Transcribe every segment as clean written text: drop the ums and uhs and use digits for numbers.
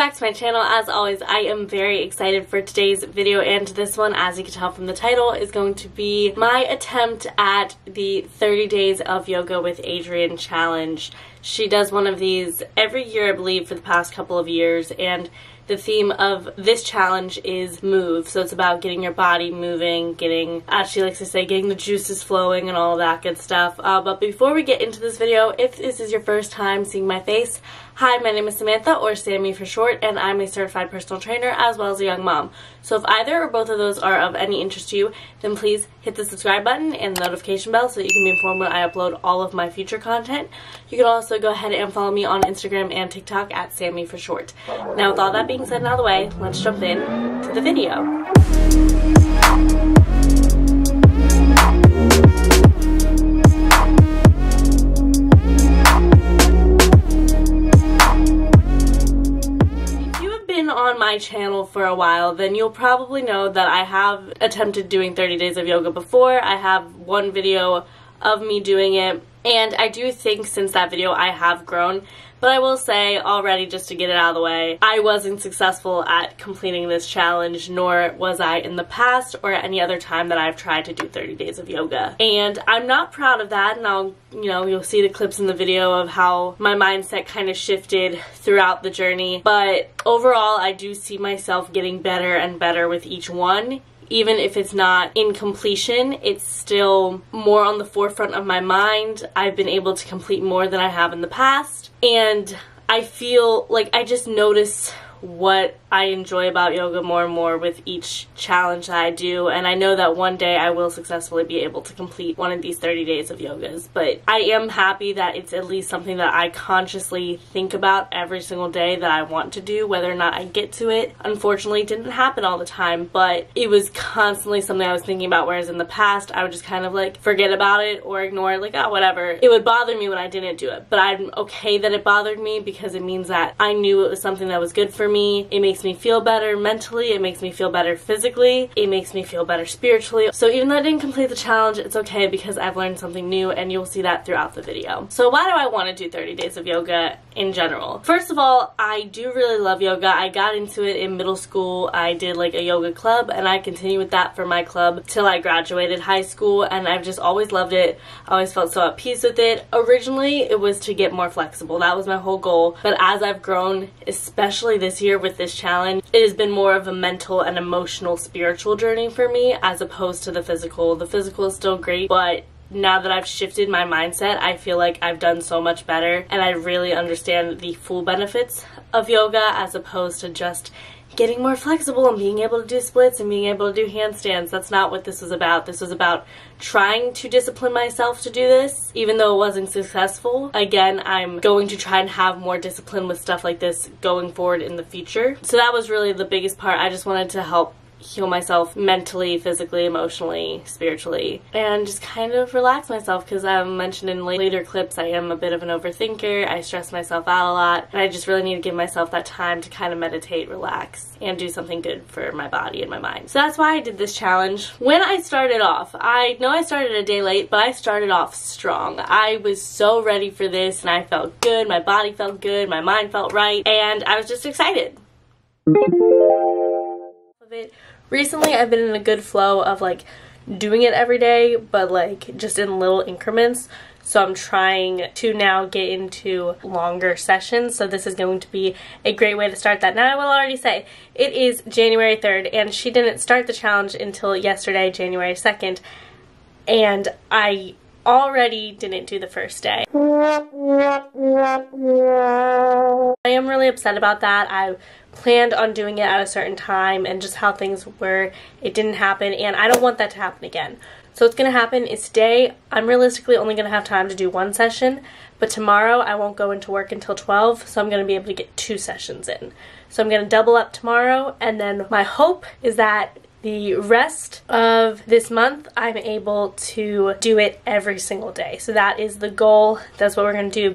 back to my channel. As always, I am very excited for today's video, and this one, as you can tell from the title, is going to be my attempt at the 30 Days of Yoga with Adriene challenge. She does one of these every year, I believe, for the past couple of years, and the theme of this challenge is move. So it's about getting your body moving, getting, as she likes to say, getting the juices flowing and all that good stuff. But before we get into this video, if this is your first time seeing my face, hi, my name is Samantha, or Sammy for short, and I'm a certified personal trainer as well as a young mom. So if either or both of those are of any interest to you, then please hit the subscribe button and the notification bell so that you can be informed when I upload all of my future content. You can also go ahead and follow me on Instagram and TikTok at Sammy for short. Now, with all that being said and out of the way, let's jump in to the video. On my channel for a while, then you'll probably know that I have attempted doing 30 days of yoga before. I have one video of me doing it, and I do think since that video I have grown. But I will say already, just to get it out of the way, I wasn't successful at completing this challenge, nor was I in the past or any other time that I've tried to do 30 days of yoga. And I'm not proud of that, and you'll see the clips in the video of how my mindset kind of shifted throughout the journey. But overall, I do see myself getting better and better with each one. Even if it's not in completion, it's still more on the forefront of my mind. I've been able to complete more than I have in the past, and I feel like I just notice what I enjoy about yoga more and more with each challenge that I do, and I know that one day I will successfully be able to complete one of these 30 days of yogas. But I am happy that it's at least something that I consciously think about every single day that I want to do. Whether or not I get to it, unfortunately, it didn't happen all the time, but it was constantly something I was thinking about, whereas in the past I would just kind of like forget about it or ignore it, like, oh, whatever. It would bother me when I didn't do it, but I'm okay that it bothered me because it means that I knew it was something that was good for me. It makes me feel better mentally, it makes me feel better physically, it makes me feel better spiritually. So even though I didn't complete the challenge, it's okay because I've learned something new, and you'll see that throughout the video. So why do I want to do 30 days of yoga in general? First of all, I do really love yoga. I got into it in middle school. I did like a yoga club, and I continued with that for my club till I graduated high school, and I've just always loved it. I always felt so at peace with it. Originally, it was to get more flexible. That was my whole goal. But as I've grown, especially this year with this challenge, it has been more of a mental and emotional spiritual journey for me as opposed to the physical. The physical is still great, but now that I've shifted my mindset, I feel like I've done so much better, and I really understand the full benefits of yoga as opposed to just getting more flexible and being able to do splits and being able to do handstands. That's not what this was about. This was about trying to discipline myself to do this, even though it wasn't successful. Again, I'm going to try and have more discipline with stuff like this going forward in the future. So that was really the biggest part. I just wanted to help heal myself mentally, physically, emotionally, spiritually, and just kind of relax myself, because I mentioned in later clips I am a bit of an overthinker. I stress myself out a lot, and I just really need to give myself that time to kind of meditate, relax, and do something good for my body and my mind. So that's why I did this challenge. When I started off, I know I started a day late, but I started off strong. I was so ready for this, and I felt good, my body felt good, my mind felt right, and I was just excited. Recently, I've been in a good flow of like doing it every day, but like just in little increments. So I'm trying to now get into longer sessions. So this is going to be a great way to start that. Now I will already say, it is January 3rd, and she didn't start the challenge until yesterday, January 2nd. And I already didn't do the first day. I am really upset about that. I planned on doing it at a certain time, and just how things were, it didn't happen, and I don't want that to happen again. So what's going to happen is today, I'm realistically only going to have time to do one session, but tomorrow I won't go into work until 12, so I'm going to be able to get 2 sessions in. So I'm going to double up tomorrow, and then my hope is that the rest of this month I'm able to do it every single day. So that is the goal. That's what we're going to do.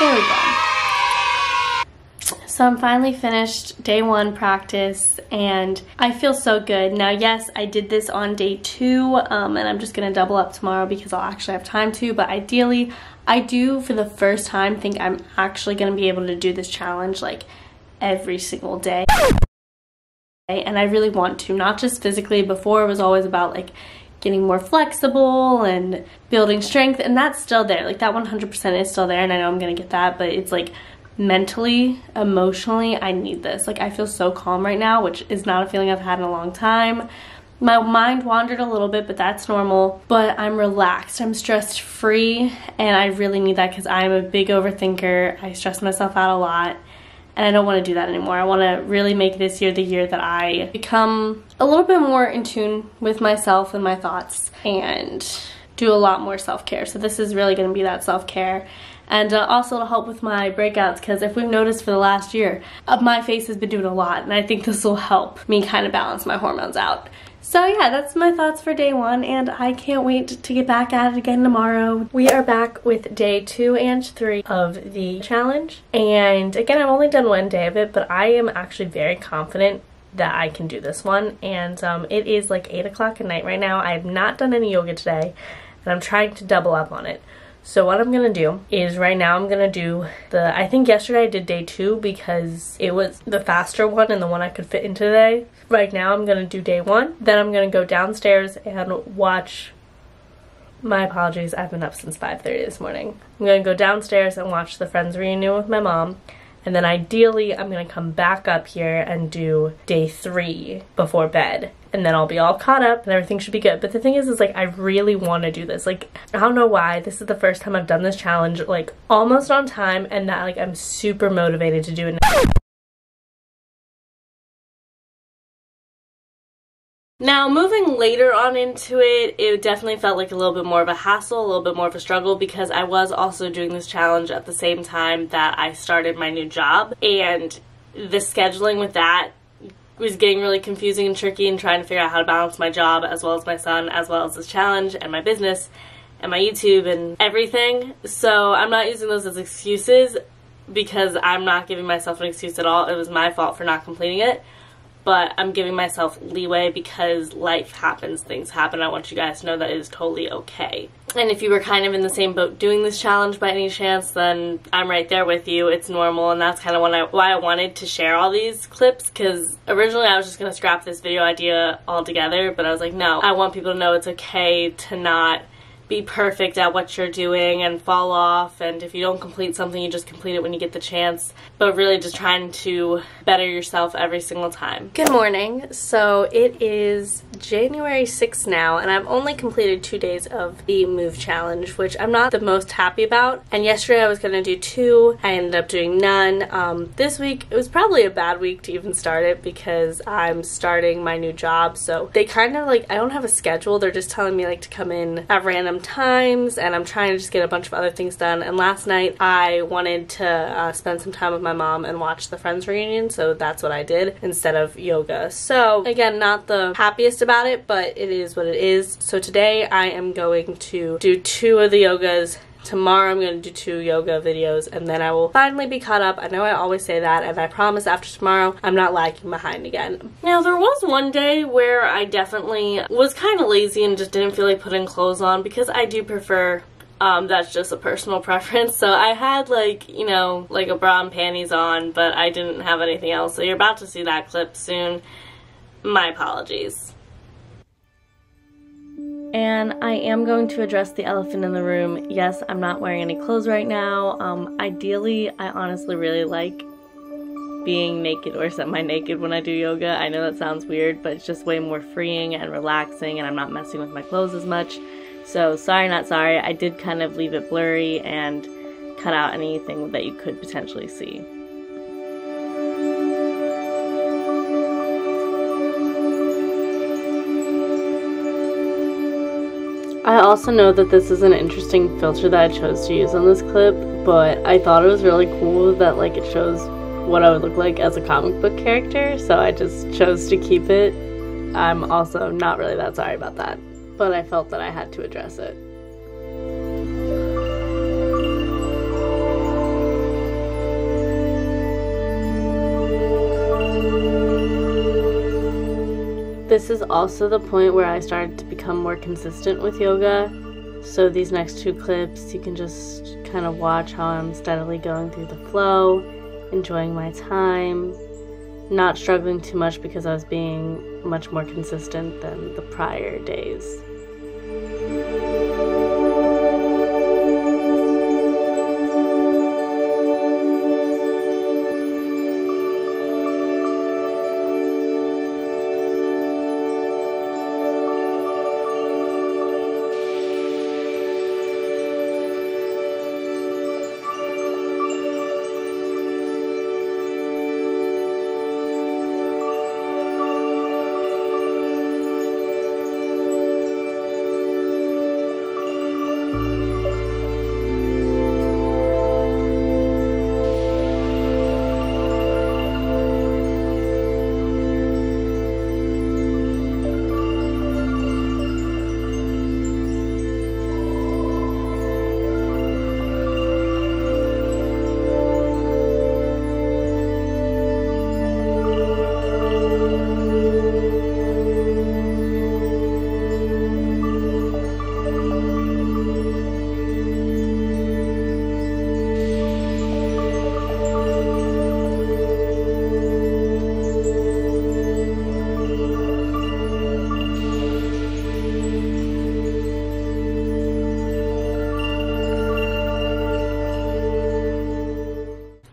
There we go. So I'm finally finished day 1 practice and I feel so good. Now yes, I did this on day 2 and I'm just gonna double up tomorrow because I'll actually have time to, but ideally I do for the first time think I'm actually gonna be able to do this challenge like every single day. And I really want to, not just physically. Before it was always about like getting more flexible and building strength, and that's still there, like that 100% is still there, and I know I'm gonna get that, but it's like mentally, emotionally, I need this. Like I feel so calm right now, which is not a feeling I've had in a long time. My mind wandered a little bit, but that's normal, but I'm relaxed, I'm stress free, and I really need that because I'm a big overthinker. I stress myself out a lot. And I don't want to do that anymore. I want to really make this year the year that I become a little bit more in tune with myself and my thoughts and do a lot more self-care. So this is really going to be that self-care. And also to help with my breakouts, because if we've noticed for the last year, my face has been doing a lot, and I think this will help me kind of balance my hormones out. So yeah, that's my thoughts for day 1, and I can't wait to get back at it again tomorrow. We are back with day 2 and 3 of the challenge, and again, I've only done 1 day of it, but I am actually very confident that I can do this one. And it is like 8 o'clock at night right now. I have not done any yoga today, and I'm trying to double up on it. So what I'm gonna do is right now I'm gonna do I think yesterday I did day 2 because it was the faster one and the one I could fit in today. Right now I'm gonna do day 1, then I'm gonna go downstairs and watch, my apologies, I've been up since 5:30 this morning. I'm gonna go downstairs and watch the Friends reunion with my mom, and then ideally I'm gonna come back up here and do day 3 before bed. And then I'll be all caught up and everything should be good. But the thing is like I really want to do this. Like I don't know why. This is the first time I've done this challenge like almost on time, and that like I'm super motivated to do it now. Now, moving later on into it, it definitely felt like a little bit more of a hassle, a little bit more of a struggle, because I was also doing this challenge at the same time that I started my new job, and the scheduling with that was getting really confusing and tricky, and trying to figure out how to balance my job as well as my son, as well as this challenge and my business and my YouTube and everything. So I'm not using those as excuses, because I'm not giving myself an excuse at all. It was my fault for not completing it. But I'm giving myself leeway because life happens, things happen. I want you guys to know that it is totally okay. And if you were kind of in the same boat doing this challenge by any chance, then I'm right there with you. It's normal, and that's kind of why I wanted to share all these clips, because originally I was just going to scrap this video idea altogether, but I was like, no, I want people to know it's okay to not be perfect at what you're doing and fall off, and if you don't complete something, you just complete it when you get the chance, but really just trying to better yourself every single time. Good morning. So it is January 6th now, and I've only completed 2 days of the Move Challenge, which I'm not the most happy about. And yesterday I was going to do 2. I ended up doing none. This week, it was probably a bad week to even start it because I'm starting my new job, so they kind of like, I don't have a schedule. They're just telling me like to come in at random times, and I'm trying to just get a bunch of other things done. And last night I wanted to spend some time with my mom and watch the Friends reunion, so that's what I did instead of yoga. So again, not the happiest about it, but it is what it is. So today I am going to do 2 of the yogas. Tomorrow I'm going to do 2 yoga videos, and then I will finally be caught up. I know I always say that, and I promise after tomorrow I'm not lagging behind again. Now, there was one day where I definitely was kind of lazy and just didn't feel like putting clothes on, because I do prefer, that's just a personal preference. So I had like, you know, like a bra and panties on, but I didn't have anything else. So you're about to see that clip soon. My apologies. And I am going to address the elephant in the room. Yes, I'm not wearing any clothes right now. Ideally, I honestly really like being naked or semi-naked when I do yoga. I know that sounds weird, but it's just way more freeing and relaxing, and I'm not messing with my clothes as much. So sorry, not sorry. I did kind of leave it blurry and cut out anything that you could potentially see. I also know that this is an interesting filter that I chose to use on this clip, but I thought it was really cool that like it shows what I would look like as a comic book character, so I just chose to keep it. I'm also not really that sorry about that, but I felt that I had to address it. This is also the point where I started to become more consistent with yoga. So these next 2 clips, you can just kind of watch how I'm steadily going through the flow, enjoying my time, not struggling too much because I was being much more consistent than the prior days.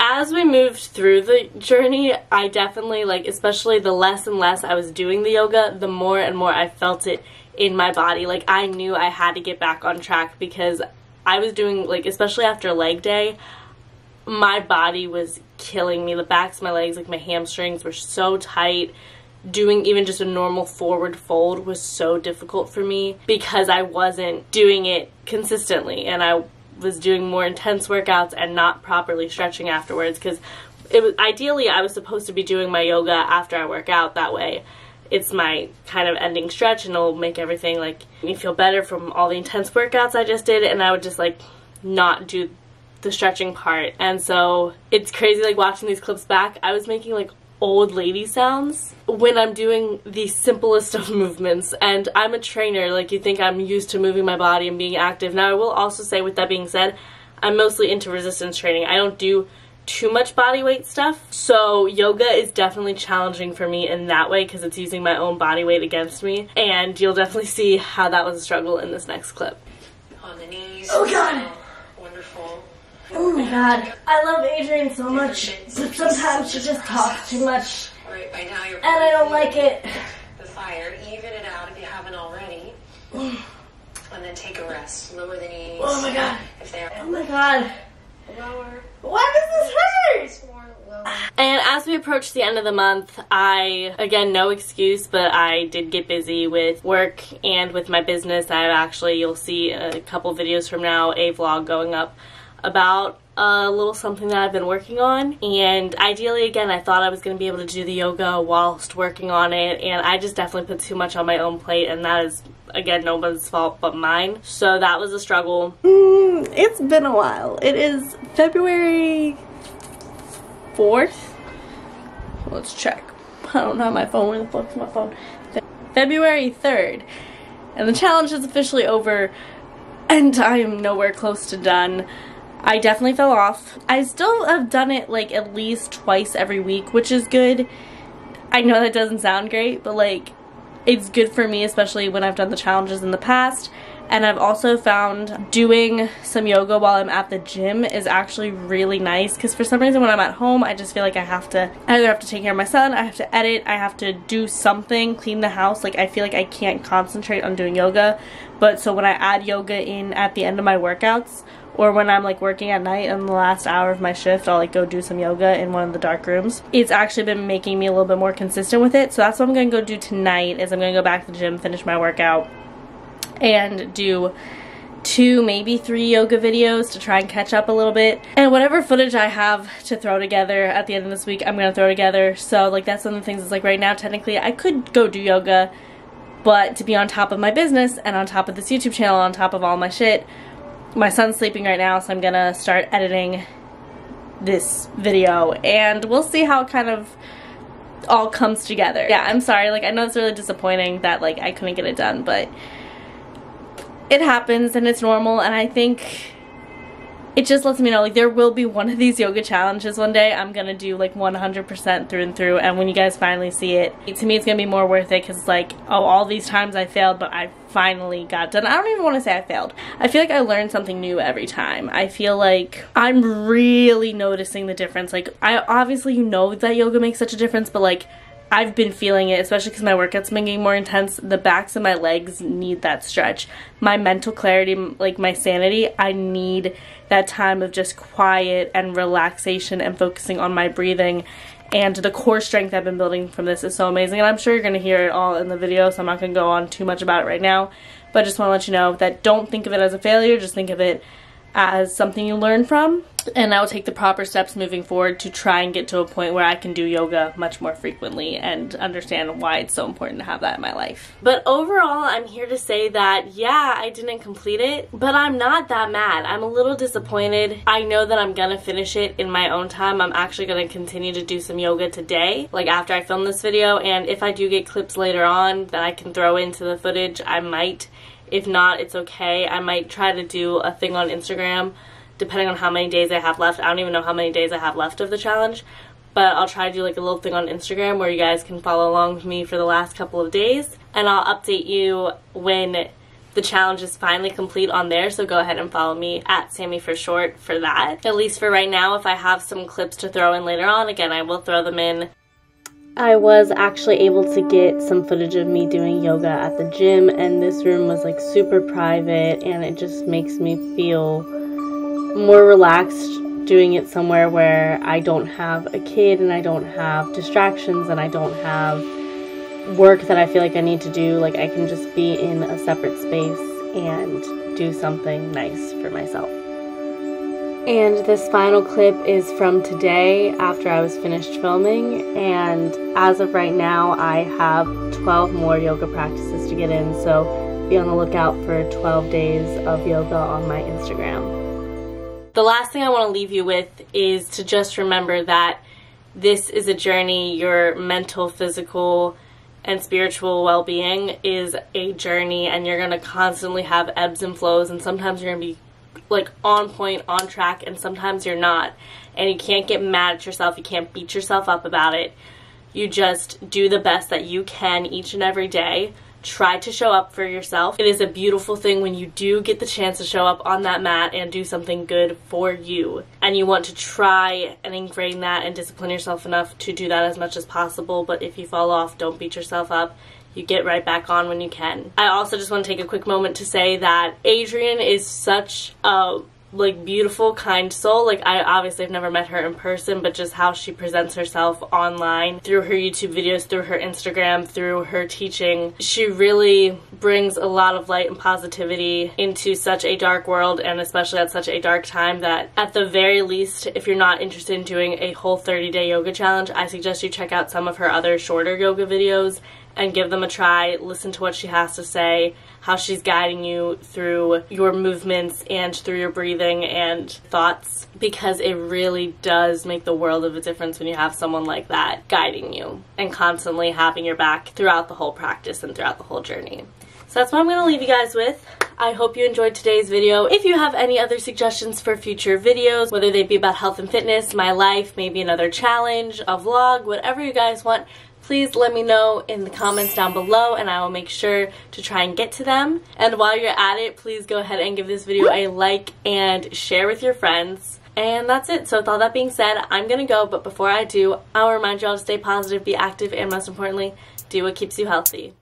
As we moved through the journey, I definitely, like, especially the less and less I was doing the yoga, the more and more I felt it in my body. Like, I knew I had to get back on track because I was doing, like, especially after leg day, my body was killing me. The backs of my legs, like my hamstrings were so tight. Doing even just a normal forward fold was so difficult for me because I wasn't doing it consistently, and I was doing more intense workouts and not properly stretching afterwards, because it was ideally I was supposed to be doing my yoga after I work out. That way it's my kind of ending stretch and it'll make everything like me feel better from all the intense workouts I just did, and I would just like not do the stretching part. And so it's crazy, like watching these clips back, I was making like old lady sounds when I'm doing the simplest of movements. And I'm a trainer, like you think I'm used to moving my body and being active. Now I will also say, with that being said, I'm mostly into resistance training. I don't do too much body weight stuff, so yoga is definitely challenging for me in that way because it's using my own body weight against me, and you'll definitely see how that was a struggle in this next clip. On the knees. Oh god! Wonderful. Oh my god. I love Adriene so much, but sometimes she just talks too much. Right, by now you're and I don't like it. The fire. Even it out if you haven't already. And then take a rest. Lower the knees. Oh my god. If they are. Oh my god. Lower. Why does this hurt? More lower. And as we approach the end of the month, again, no excuse, but I did get busy with work and with my business. I actually, you'll see a couple videos from now, a vlog going up about a little something that I've been working on. And ideally, again, I thought I was going to be able to do the yoga whilst working on it, and I just definitely put too much on my own plate, and that is, again, nobody's fault but mine. So that was a struggle. It's been a while. It is February 4th. Let's check. I don't have my phone. Where the fuck's my phone? February 3rd. And the challenge is officially over, and I am nowhere close to done. I definitely fell off. I still have done it like at least twice every week, which is good. I know that doesn't sound great, but like it's good for me, especially when I've done the challenges in the past. And I've also found doing some yoga while I'm at the gym is actually really nice, because for some reason when I'm at home, I just feel like I either have to take care of my son, I have to edit, I have to do something, clean the house. Like I feel like I can't concentrate on doing yoga. But so when I add yoga in at the end of my workouts, or when I'm like working at night in the last hour of my shift, I'll like go do some yoga in one of the dark rooms. It's actually been making me a little bit more consistent with it. So that's what I'm going to go do tonight, is I'm going to go back to the gym, finish my workout, and do 2, maybe 3 yoga videos to try and catch up a little bit. And whatever footage I have to throw together at the end of this week, I'm going to throw together. So like that's one of the things is like right now technically I could go do yoga, but to be on top of my business and on top of this YouTube channel, on top of all my shit, my son's sleeping right now, so I'm gonna start editing this video, and we'll see how it kind of all comes together. Yeah, I'm sorry, like I know it's really disappointing that like I couldn't get it done, but it happens and it's normal, and I think it just lets me know like there will be one of these yoga challenges one day I'm gonna do like 100% through and through, and when you guys finally see it, to me it's gonna be more worth it, because it's like, oh, all these times I failed but I finally got done. I don't even want to say I failed. I feel like I learned something new every time. I feel like I'm really noticing the difference. Like obviously you know that yoga makes such a difference, but like I've been feeling it, especially because my workouts been getting more intense. The backs of my legs need that stretch. My mental clarity, like my sanity, I need that time of just quiet and relaxation and focusing on my breathing. And the core strength I've been building from this is so amazing. And I'm sure you're going to hear it all in the video, so I'm not going to go on too much about it right now. But I just want to let you know that don't think of it as a failure, just think of it as something you learn from, and I will take the proper steps moving forward to try and get to a point where I can do yoga much more frequently and understand why it's so important to have that in my life. But overall, I'm here to say that yeah, I didn't complete it, but I'm not that mad. I'm a little disappointed. I know that I'm gonna finish it in my own time. I'm actually gonna continue to do some yoga today, like after I film this video, and if I do get clips later on that I can throw into the footage, I might. If not, it's okay. I might try to do a thing on Instagram, depending on how many days I have left. I don't even know how many days I have left of the challenge, but I'll try to do like a little thing on Instagram where you guys can follow along with me for the last couple of days, and I'll update you when the challenge is finally complete on there, so go ahead and follow me at Sammy for short for that. At least for right now. If I have some clips to throw in later on, again, I will throw them in. I was actually able to get some footage of me doing yoga at the gym, and this room was like super private, and it just makes me feel more relaxed doing it somewhere where I don't have a kid and I don't have distractions and I don't have work that I feel like I need to do. Like I can just be in a separate space and do something nice for myself. And this final clip is from today after I was finished filming, and as of right now I have 12 more yoga practices to get in, so be on the lookout for 12 days of yoga on my Instagram. The last thing I want to leave you with is to just remember that this is a journey. Your mental, physical, and spiritual well-being is a journey, and you're going to constantly have ebbs and flows, and sometimes you're going to be like on point, on track, and sometimes you're not, and you can't get mad at yourself. You can't beat yourself up about it. You just do the best that you can each and every day. Try to show up for yourself. It is a beautiful thing when you do get the chance to show up on that mat and do something good for you, and you want to try and ingrain that and discipline yourself enough to do that as much as possible. But if you fall off, don't beat yourself up. You get right back on when you can. I also just want to take a quick moment to say that Adriene is such a beautiful, kind soul. Like, I obviously have never met her in person, but just how she presents herself online, through her YouTube videos, through her Instagram, through her teaching, she really brings a lot of light and positivity into such a dark world, and especially at such a dark time, that at the very least, if you're not interested in doing a whole 30-day yoga challenge, I suggest you check out some of her other shorter yoga videos and give them a try. Listen to what she has to say, how she's guiding you through your movements and through your breathing and thoughts, because it really does make the world of a difference when you have someone like that guiding you and constantly having your back throughout the whole practice and throughout the whole journey. So that's what I'm going to leave you guys with. I hope you enjoyed today's video. If you have any other suggestions for future videos, whether they be about health and fitness, my life, maybe another challenge, a vlog, whatever you guys want, please let me know in the comments down below, and I will make sure to try and get to them. And while you're at it, please go ahead and give this video a like and share with your friends. And that's it. So with all that being said, I'm gonna go, but before I do, I'll remind you all to stay positive, be active, and most importantly, do what keeps you healthy.